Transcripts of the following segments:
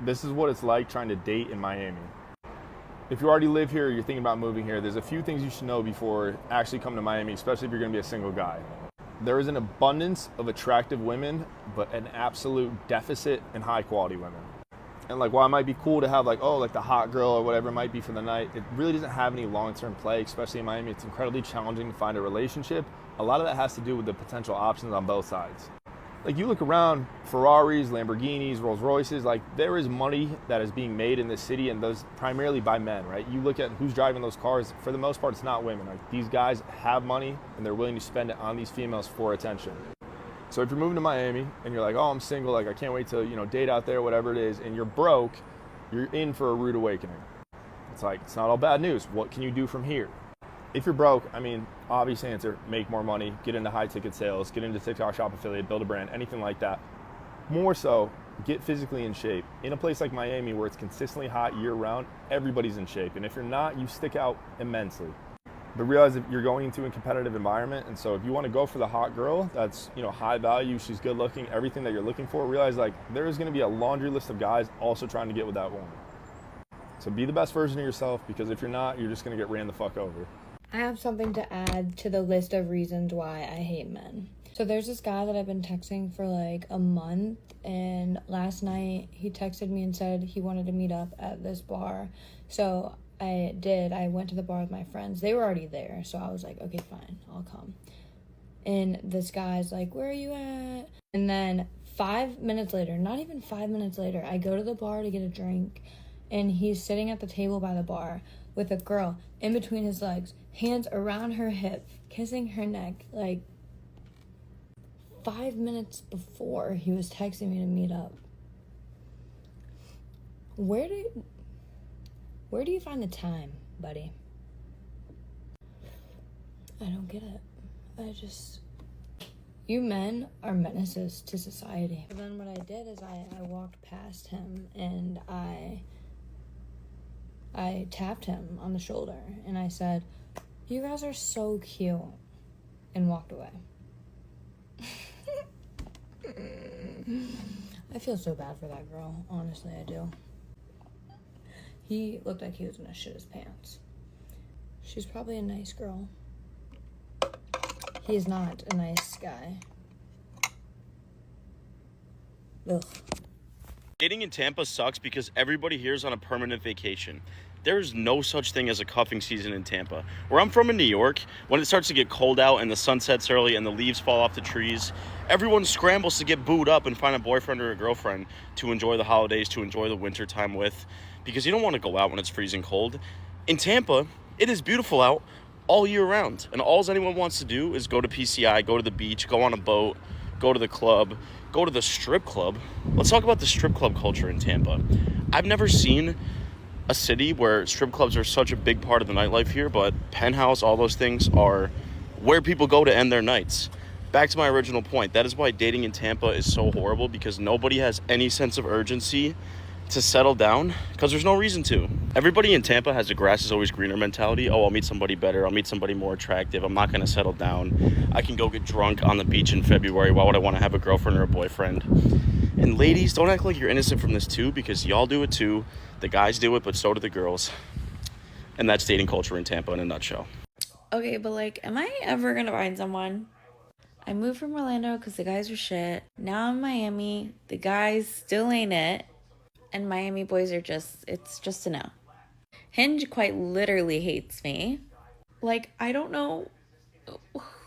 This is what it's like trying to date in Miami. If you already live here or you're thinking about moving here, there's a few things you should know before actually coming to Miami, especially if you're going to be a single guy. There is an abundance of attractive women, but an absolute deficit in high quality women. And like, while it might be cool to have like, oh, like the hot girl or whatever it might be for the night, it really doesn't have any long-term play, especially in Miami. It's incredibly challenging to find a relationship. A lot of that has to do with the potential options on both sides. Like, you look around, Ferraris, Lamborghinis, Rolls Royces, like, there is money that is being made in this city, and those primarily by men, right? You look at who's driving those cars, for the most part, it's not women. Like, these guys have money and they're willing to spend it on these females for attention. So if you're moving to Miami and you're like, oh, I'm single, like I can't wait to, date out there, whatever it is, and you're broke, you're in for a rude awakening. It's like, it's not all bad news. What can you do from here? If you're broke, obvious answer, make more money, get into high ticket sales, get into TikTok Shop affiliate, build a brand, anything like that. More so, get physically in shape. In a place like Miami where it's consistently hot year round, everybody's in shape. And if you're not, you stick out immensely. But realize that you're going into a competitive environment, and so if you want to go for the hot girl that's high value, she's good looking, everything that you're looking for, realize like there is going to be a laundry list of guys also trying to get with that woman. So be the best version of yourself, because if you're not, you're just going to get ran the fuck over. I have something to add to the list of reasons why I hate men. So there's this guy that I've been texting for like a month, and last night he texted me and said he wanted to meet up at this bar. So I did. I went to the bar with my friends. They were already there, so I was like, okay, fine, I'll come. And this guy's like, where are you at? And then 5 minutes later, not even 5 minutes later, I go to the bar to get a drink, and he's sitting at the table by the bar with a girl in between his legs, hands around her hip, kissing her neck. Like, 5 minutes before he was texting me to meet up. Where do you find the time, buddy? I don't get it. You men are menaces to society. But then what I did is I walked past him and I tapped him on the shoulder and I said, you guys are so cute, and walked away. I feel so bad for that girl. Honestly, I do. He looked like he was gonna shit his pants. She's probably a nice girl. He is not a nice guy. Ugh. Dating in Tampa sucks because everybody here is on a permanent vacation. There is no such thing as a cuffing season in Tampa. Where I'm from in New York, when it starts to get cold out and the sun sets early and the leaves fall off the trees, everyone scrambles to get booed up and find a boyfriend or a girlfriend to enjoy the holidays, to enjoy the winter time with, because you don't want to go out when it's freezing cold. In Tampa, it is beautiful out all year round, and all anyone wants to do is go to PCI, go to the beach, go on a boat, go to the club, go to the strip club. Let's talk about the strip club culture in Tampa. I've never seen a city where strip clubs are such a big part of the nightlife here, but Penthouse, all those things are where people go to end their nights. Back to my original point, that is why dating in Tampa is so horrible, because nobody has any sense of urgency to settle down, because there's no reason to. Everybody in Tampa has a grass is always greener mentality. Oh, I'll meet somebody better. I'll meet somebody more attractive. I'm not going to settle down. I can go get drunk on the beach in February. Why would I want to have a girlfriend or a boyfriend? And ladies, don't act like you're innocent from this too, because y'all do it too. The guys do it, but so do the girls. And that's dating culture in Tampa in a nutshell. Okay, but like, am I ever gonna find someone? I moved from Orlando because the guys are shit. Now I'm in Miami. The guys still ain't it. And Miami boys are it's just a no. Hinge quite literally hates me. Like, I don't know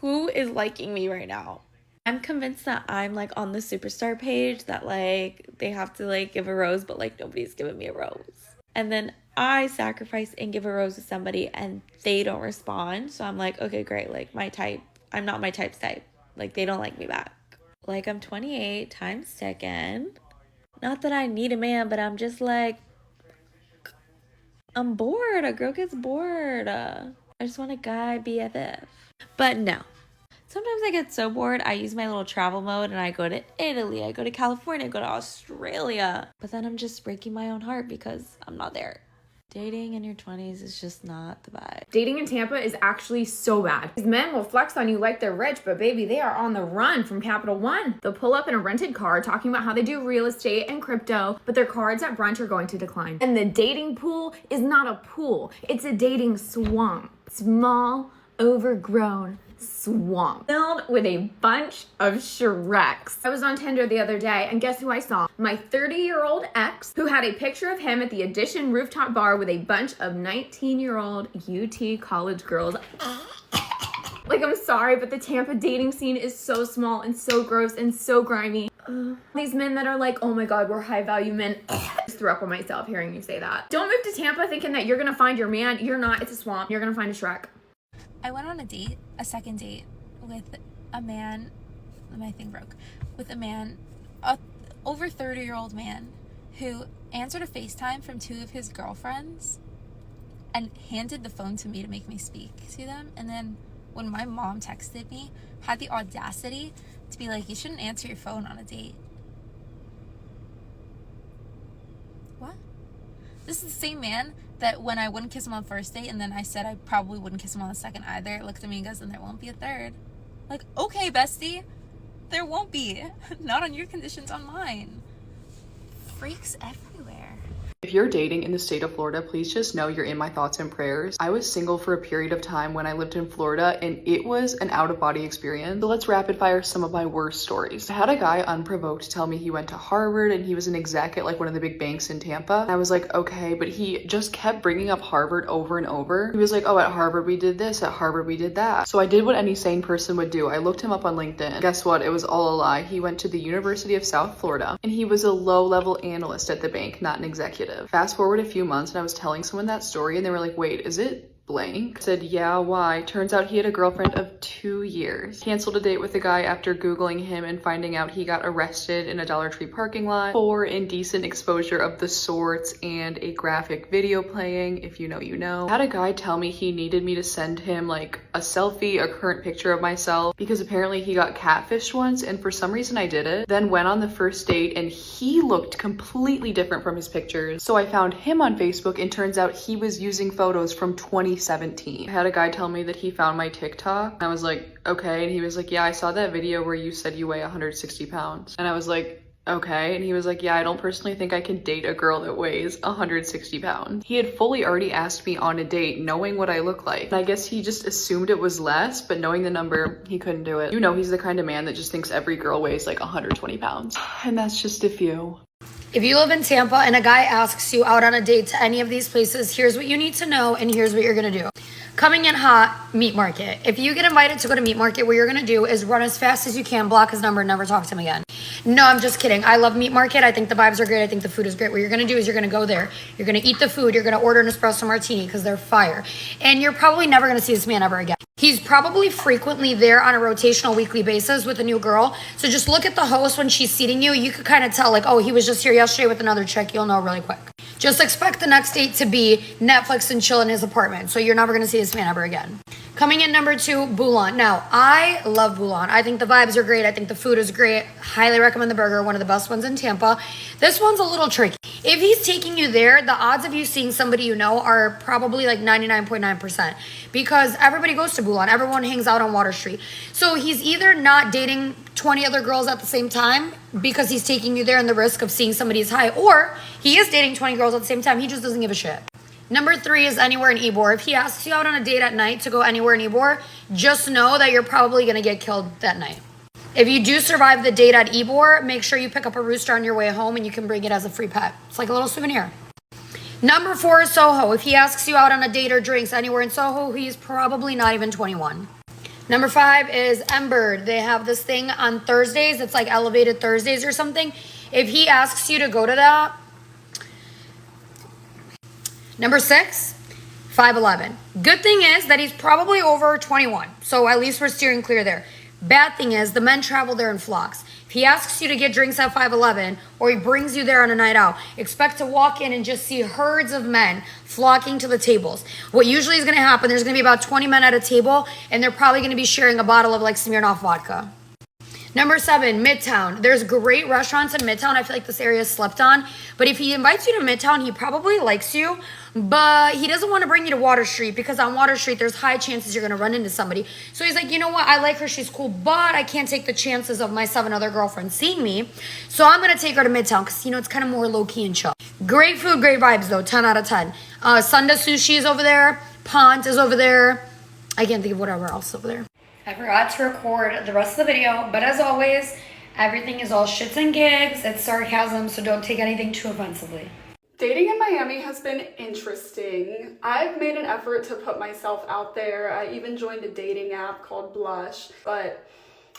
who is liking me right now. I'm convinced that I'm like on the superstar page that like they have to like give a rose, but like nobody's giving me a rose. And then I sacrifice and give a rose to somebody and they don't respond. So I'm like, okay, great. Like my type, I'm not my type's type. Like they don't like me back. Like I'm 28, time's ticking. Not that I need a man, but I'm just like, I'm bored. A girl gets bored. I just want a guy BFF. But no. Sometimes I get so bored, I use my little travel mode and I go to Italy, I go to California, I go to Australia. But then I'm just breaking my own heart because I'm not there. Dating in your 20s is just not the vibe. Dating in Tampa is actually so bad. These men will flex on you like they're rich, but baby, they are on the run from Capital One. They'll pull up in a rented car talking about how they do real estate and crypto, but their cards at brunch are going to decline. And the dating pool is not a pool. It's a dating swamp. Small, overgrown swamp filled with a bunch of Shreks. I was on Tinder the other day, and guess who I saw? My 30-year-old ex, who had a picture of him at the Edition rooftop bar with a bunch of 19-year-old UT college girls. Like, I'm sorry, but the Tampa dating scene is so small and so gross and so grimy. These men that are like, oh my god, we're high value men. Just threw up on myself hearing you say that. Don't move to Tampa thinking that you're gonna find your man. You're not. It's a swamp. You're gonna find a Shrek. I went on a second date with a man, my thing broke, with a man, over 30-year-old man who answered a FaceTime from two of his girlfriends and handed the phone to me to make me speak to them. And then when my mom texted me, had the audacity to be like, you shouldn't answer your phone on a date. What? This is the same man that when I wouldn't kiss him on the first date and then I said I probably wouldn't kiss him on the second either, looked at me and goes, and there won't be a third. Like, okay, bestie, there won't be. Not on your conditions, on mine. Freaks everywhere. If you're dating in the state of Florida, please just know you're in my thoughts and prayers. I was single for a period of time when I lived in Florida, and it was an out-of-body experience. So let's rapid fire some of my worst stories. I had a guy unprovoked tell me he went to Harvard and he was an exec at like one of the big banks in Tampa. And I was like, okay, but he just kept bringing up Harvard over and over. He was like, oh, at Harvard we did this, at Harvard we did that. So I did what any sane person would do. I looked him up on LinkedIn. Guess what? It was all a lie. He went to the University of South Florida and he was a low-level analyst at the bank, not an executive. Fast forward a few months and I was telling someone that story and they were like, wait, is it blank? I said, yeah, why? Turns out he had a girlfriend of 2 years. Canceled a date with the guy after Googling him and finding out he got arrested in a Dollar Tree parking lot for indecent exposure of the sorts and a graphic video playing. If you know, you know. I had a guy tell me he needed me to send him like a selfie, a current picture of myself, because apparently he got catfished once, and for some reason I did it. Then went on the first date and he looked completely different from his pictures. So I found him on Facebook and turns out he was using photos from 2017. I had a guy tell me that he found my TikTok. I was like, okay. And he was like, yeah, I saw that video where you said you weigh 160 pounds. And I was like, okay. And he was like, yeah, I don't personally think I can date a girl that weighs 160 pounds. He had fully already asked me on a date knowing what I look like. And I guess he just assumed it was less, but knowing the number, he couldn't do it. You know, he's the kind of man that just thinks every girl weighs like 120 pounds. And that's just a few. If you live in Tampa and a guy asks you out on a date to any of these places, here's what you need to know and here's what you're gonna do. Coming in hot, Meat Market. If you get invited to go to Meat Market, what you're gonna do is run as fast as you can, block his number, and never talk to him again. No, I'm just kidding. I love Meat Market. I think the vibes are great. I think the food is great. What you're gonna do is you're gonna go there. You're gonna eat the food. You're gonna order an espresso martini because they're fire. And you're probably never gonna see this man ever again. He's probably frequently there on a rotational weekly basis with a new girl. So just look at the host when she's seating you. You could kind of tell like, oh, he was just here yesterday with another chick. You'll know really quick. Just expect the next date to be Netflix and chill in his apartment. So you're never going to see this man ever again. Coming in number 2, Boulan. Now, I love Boulan. I think the vibes are great. I think the food is great. Highly recommend the burger. One of the best ones in Tampa. This one's a little tricky. If he's taking you there, the odds of you seeing somebody you know are probably like 99.9% because everybody goes to Boulan. Everyone hangs out on Water Street. So he's either not dating 20 other girls at the same time because he's taking you there and the risk of seeing somebody's high, or he is dating 20 girls at the same time. He just doesn't give a shit. Number 3 is anywhere in Ybor. If he asks you out on a date at night to go anywhere in Ybor, just know that you're probably going to get killed that night. If you do survive the date at Ybor, make sure you pick up a rooster on your way home and you can bring it as a free pet. It's like a little souvenir. Number 4 is Soho. If he asks you out on a date or drinks anywhere in Soho, he's probably not even 21. Number 5 is Emberd. They have this thing on Thursdays. It's like Elevated Thursdays or something. If he asks you to go to that. Number 6, 511. Good thing is that he's probably over 21. So at least we're steering clear there. Bad thing is the men travel there in flocks. If he asks you to get drinks at 511 or he brings you there on a night out, expect to walk in and just see herds of men flocking to the tables. What usually is going to happen, there's going to be about 20 men at a table and they're probably going to be sharing a bottle of like Smirnoff vodka. Number 7, Midtown. There's great restaurants in Midtown. I feel like this area is slept on. But if he invites you to Midtown, he probably likes you. But he doesn't want to bring you to Water Street because on Water Street, there's high chances you're going to run into somebody. So he's like, you know what? I like her. She's cool. But I can't take the chances of my 7 other girlfriends seeing me. So I'm going to take her to Midtown because, you know, it's kind of more low-key and chill. Great food, great vibes, though. 10 out of 10. Sunda Sushi is over there. Pont is over there. I can't think of whatever else over there. I forgot to record the rest of the video, but as always, everything is all shits and gigs. It's sarcasm, so don't take anything too offensively. Dating in Miami has been interesting. I've made an effort to put myself out there. I even joined a dating app called Blush, but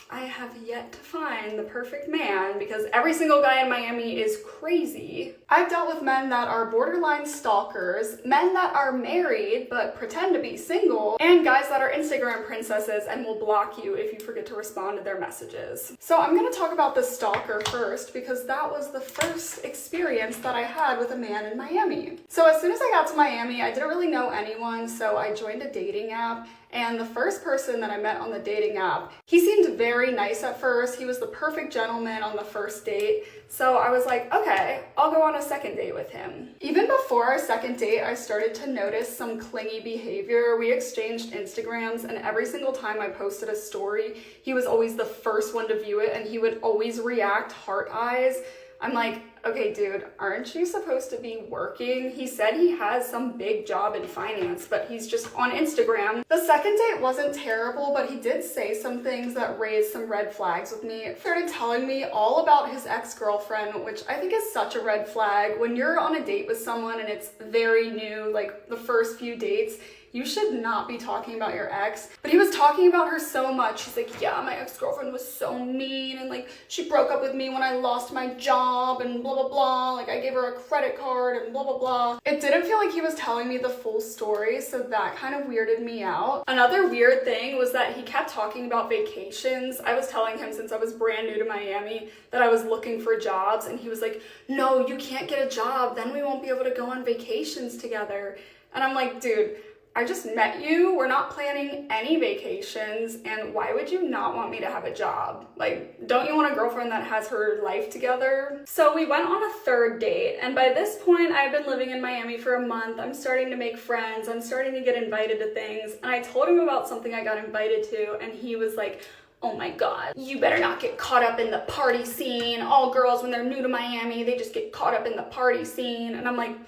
I have yet to find the perfect man because every single guy in Miami is crazy. I've dealt with men that are borderline stalkers, men that are married but pretend to be single, and guys that are Instagram princesses and will block you if you forget to respond to their messages. So I'm gonna talk about the stalker first because that was the first experience that I had with a man in Miami. So as soon as I got to Miami, I didn't really know anyone, so I joined a dating app. And the first person that I met on the dating app, he seemed very nice at first. He was the perfect gentleman on the first date. So I was like, okay, I'll go on a second date with him. Even before our second date, I started to notice some clingy behavior. We exchanged Instagrams, and every single time I posted a story, he was always the first one to view it, and he would always react heart eyes. I'm like, okay, dude, aren't you supposed to be working? He said he has some big job in finance, but he's just on Instagram. The second date wasn't terrible, but he did say some things that raised some red flags with me. He started telling me all about his ex-girlfriend, which I think is such a red flag. When you're on a date with someone and it's very new, like the first few dates, you should not be talking about your ex. But he was talking about her so much. He's like, yeah, my ex-girlfriend was so mean, and like she broke up with me when I lost my job and blah, blah, blah. Like I gave her a credit card and blah, blah, blah. It didn't feel like he was telling me the full story, so that kind of weirded me out. Another weird thing was that he kept talking about vacations. I was telling him since I was brand new to Miami that I was looking for jobs, and he was like, no, you can't get a job. Then we won't be able to go on vacations together. And I'm like, dude, I just met you, we're not planning any vacations, and why would you not want me to have a job? Like, don't you want a girlfriend that has her life together? So we went on a third date, and by this point, I've been living in Miami for a month. I'm starting to make friends, I'm starting to get invited to things, and I told him about something I got invited to, and he was like, oh my God, you better not get caught up in the party scene. All girls, when they're new to Miami, they just get caught up in the party scene. And I'm like,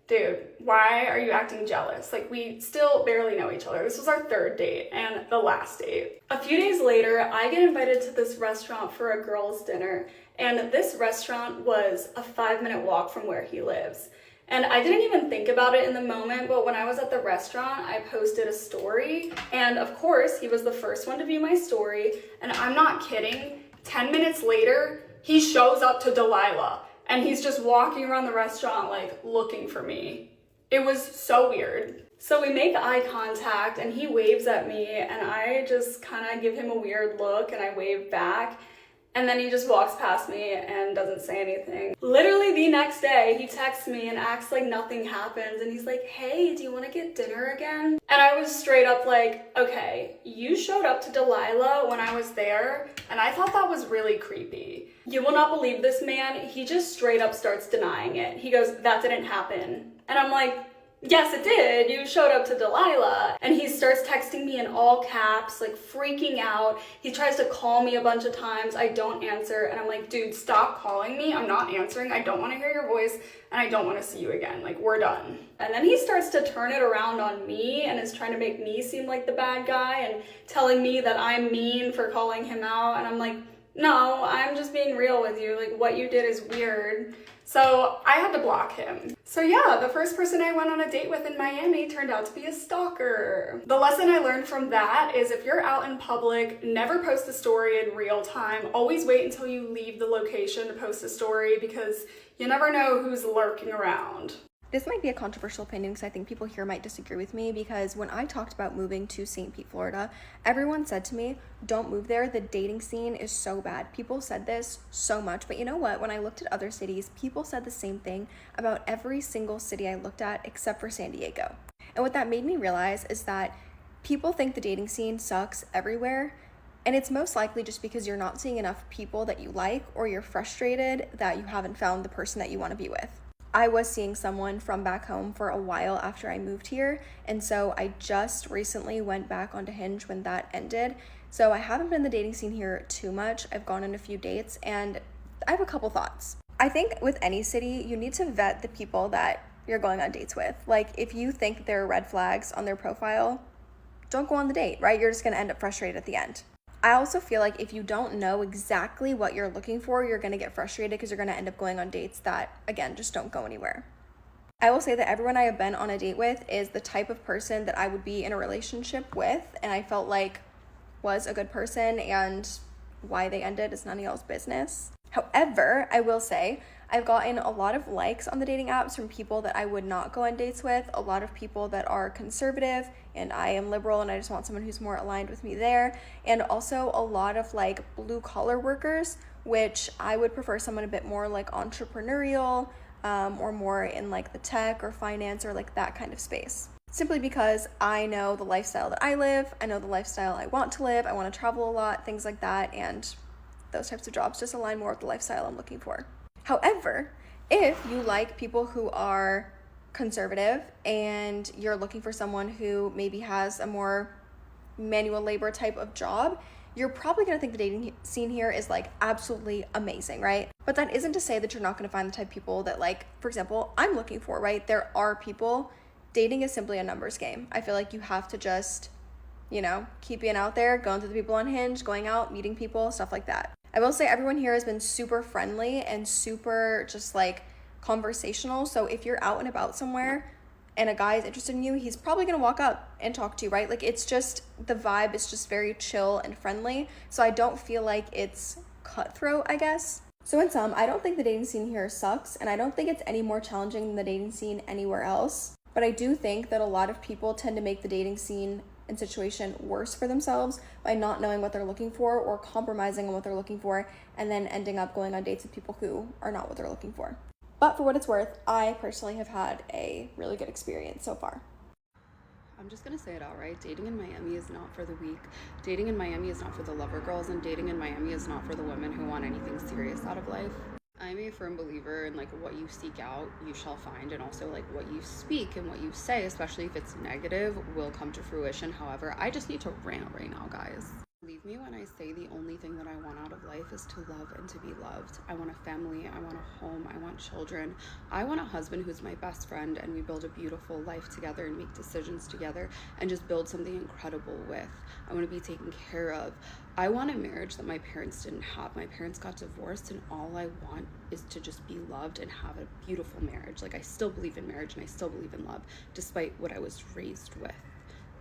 dude, why are you acting jealous? Like, we still barely know each other. This was our third date and the last date. A few days later, I get invited to this restaurant for a girls' dinner, and this restaurant was a 5-minute walk from where he lives. And I didn't even think about it in the moment, but when I was at the restaurant, I posted a story, and of course, he was the first one to view my story, and I'm not kidding, 10 minutes later, he shows up to Delilah. And he's just walking around the restaurant, like, looking for me. It was so weird. So we make eye contact, and he waves at me, and I just kind of give him a weird look, and I wave back. And then he just walks past me and doesn't say anything. Literally the next day, he texts me and acts like nothing happened. And he's like, hey, do you want to get dinner again? And I was straight up like, okay, you showed up to Delilah when I was there. And I thought that was really creepy. You will not believe this man. He just straight up starts denying it. He goes, that didn't happen. And I'm like, yes, it did. You showed up to Delilah. And he starts texting me in all caps, like freaking out. He tries to call me a bunch of times. I don't answer. And I'm like, dude, stop calling me. I'm not answering. I don't want to hear your voice. And I don't want to see you again. Like, we're done. And then he starts to turn it around on me and is trying to make me seem like the bad guy and telling me that I'm mean for calling him out. And I'm like, no, I'm just being real with you. Like, what you did is weird. So I had to block him. So yeah, the first person I went on a date with in Miami turned out to be a stalker. The lesson I learned from that is if you're out in public, never post a story in real time. Always wait until you leave the location to post a story because you never know who's lurking around. This might be a controversial opinion because I think people here might disagree with me, because when I talked about moving to St. Pete, Florida, everyone said to me, don't move there. The dating scene is so bad. People said this so much, but you know what? When I looked at other cities, people said the same thing about every single city I looked at except for San Diego. And what that made me realize is that people think the dating scene sucks everywhere, And it's most likely just because you're not seeing enough people that you like, or you're frustrated that you haven't found the person that you want to be with. I was seeing someone from back home for a while after I moved here, and so I just recently went back onto Hinge when that ended. So I haven't been in the dating scene here too much. I've gone on a few dates, and I have a couple thoughts. I think with any city, you need to vet the people that you're going on dates with. Like, if you think there are red flags on their profile, don't go on the date, right? You're just gonna end up frustrated at the end. I also feel like if you don't know exactly what you're looking for, you're gonna get frustrated because you're gonna end up going on dates that, again, just don't go anywhere. I will say that everyone I have been on a date with is the type of person that I would be in a relationship with, and I felt like was a good person, and why they ended is none of y'all's business. However, I will say I've gotten a lot of likes on the dating apps from people that I would not go on dates with, a lot of people that are conservative, and I am liberal and I just want someone who's more aligned with me there, and also a lot of like blue collar workers, which I would prefer someone a bit more like entrepreneurial, or more in like the tech or finance or like that kind of space. Simply because I know the lifestyle that I live, I know the lifestyle I want to live, I want to travel a lot, things like that, and those types of jobs just align more with the lifestyle I'm looking for. However, if you like people who are conservative and you're looking for someone who maybe has a more manual labor type of job, you're probably going to think the dating scene here is like absolutely amazing, right? But that isn't to say that you're not going to find the type of people that, like, for example, I'm looking for, right? There are people. Dating is simply a numbers game. I feel like you have to just, keep being out there, going through the people on Hinge, going out, meeting people, stuff like that. I will say everyone here has been super friendly and super just like conversational. So if you're out and about somewhere and a guy is interested in you, he's probably gonna walk up and talk to you, right? Like, it's just, the vibe is just very chill and friendly. So I don't feel like it's cutthroat, I guess. So in sum, I don't think the dating scene here sucks, and I don't think it's any more challenging than the dating scene anywhere else. But I do think that a lot of people tend to make the dating scene and situation worse for themselves by not knowing what they're looking for or compromising on what they're looking for, and then ending up going on dates with people who are not what they're looking for. But for what it's worth, I personally have had a really good experience so far. I'm just gonna say it outright. Dating in Miami is not for the weak. Dating in Miami is not for the lover girls, and dating in Miami is not for the women who want anything serious out of life. I'm a firm believer in like what you seek out, you shall find, and also like what you speak and what you say, especially if it's negative, will come to fruition. However, I just need to rant right now, guys. Believe me when I say the only thing that I want out of life is to love and to be loved. I want a family, I want a home, I want children. I want a husband who's my best friend, and we build a beautiful life together and make decisions together and just build something incredible with. I want to be taken care of. I want a marriage that my parents didn't have. My parents got divorced, and all I want is to just be loved and have a beautiful marriage. Like, I still believe in marriage and I still believe in love, despite what I was raised with.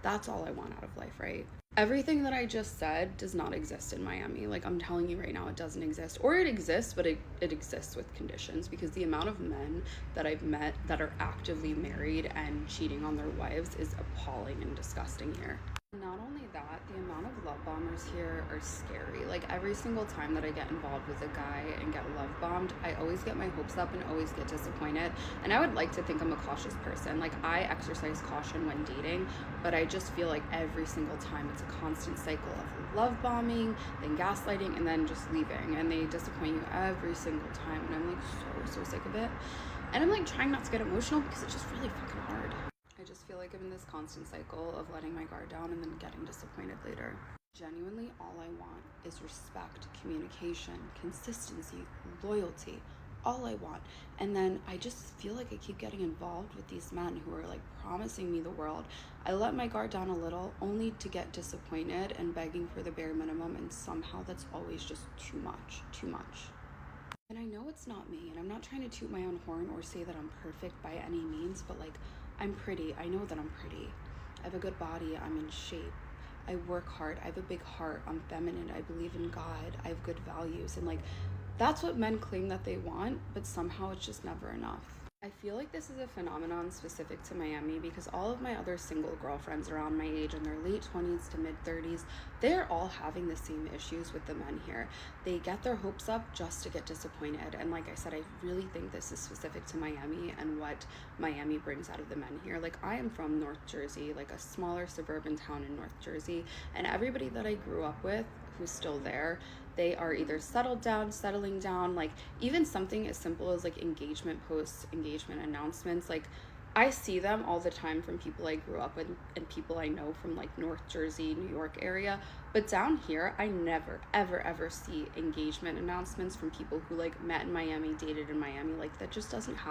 That's all I want out of life, right? Everything that I just said does not exist in Miami. Like, I'm telling you right now, it doesn't exist. Or it exists, but it exists with conditions, because the amount of men that I've met that are actively married and cheating on their wives is appalling and disgusting here. Not only that, the amount of love bombers here are scary. Like, every single time that I get involved with a guy and get love bombed, I always get my hopes up and always get disappointed. And I would like to think I'm a cautious person. Like, I exercise caution when dating, but I just feel like every single time it's a constant cycle of love bombing, then gaslighting, and then just leaving. And they disappoint you every single time. And I'm like so sick of it. And I'm like trying not to get emotional because it's just really fucking hard. I just feel like I'm in this constant cycle of letting my guard down and then getting disappointed later. Genuinely, all I want is respect, communication, consistency, loyalty, all I want. And then I just feel like I keep getting involved with these men who are like promising me the world. I let my guard down a little, only to get disappointed and begging for the bare minimum, and somehow that's always just too much. And I know it's not me, and I'm not trying to toot my own horn or say that I'm perfect by any means, but like, I'm pretty. I know that I'm pretty. I have a good body. I'm in shape. I work hard. I have a big heart. I'm feminine. I believe in God. I have good values. And like, that's what men claim that they want, but somehow it's just never enough. I feel like this is a phenomenon specific to Miami because all of my other single girlfriends around my age in their late 20s to mid 30s, they're all having the same issues with the men here. They get their hopes up just to get disappointed. And like I said, I really think this is specific to Miami and what Miami brings out of the men here. Like, I am from North Jersey, like a smaller suburban town in North Jersey, and everybody that I grew up with who's still there, they are either settling down, like even something as simple as like engagement posts, engagement announcements. Like I see them all the time from people I grew up with and people I know from like North Jersey, New York area. But down here, I never, ever see engagement announcements from people who like met in Miami, dated in Miami. Like that just doesn't happen.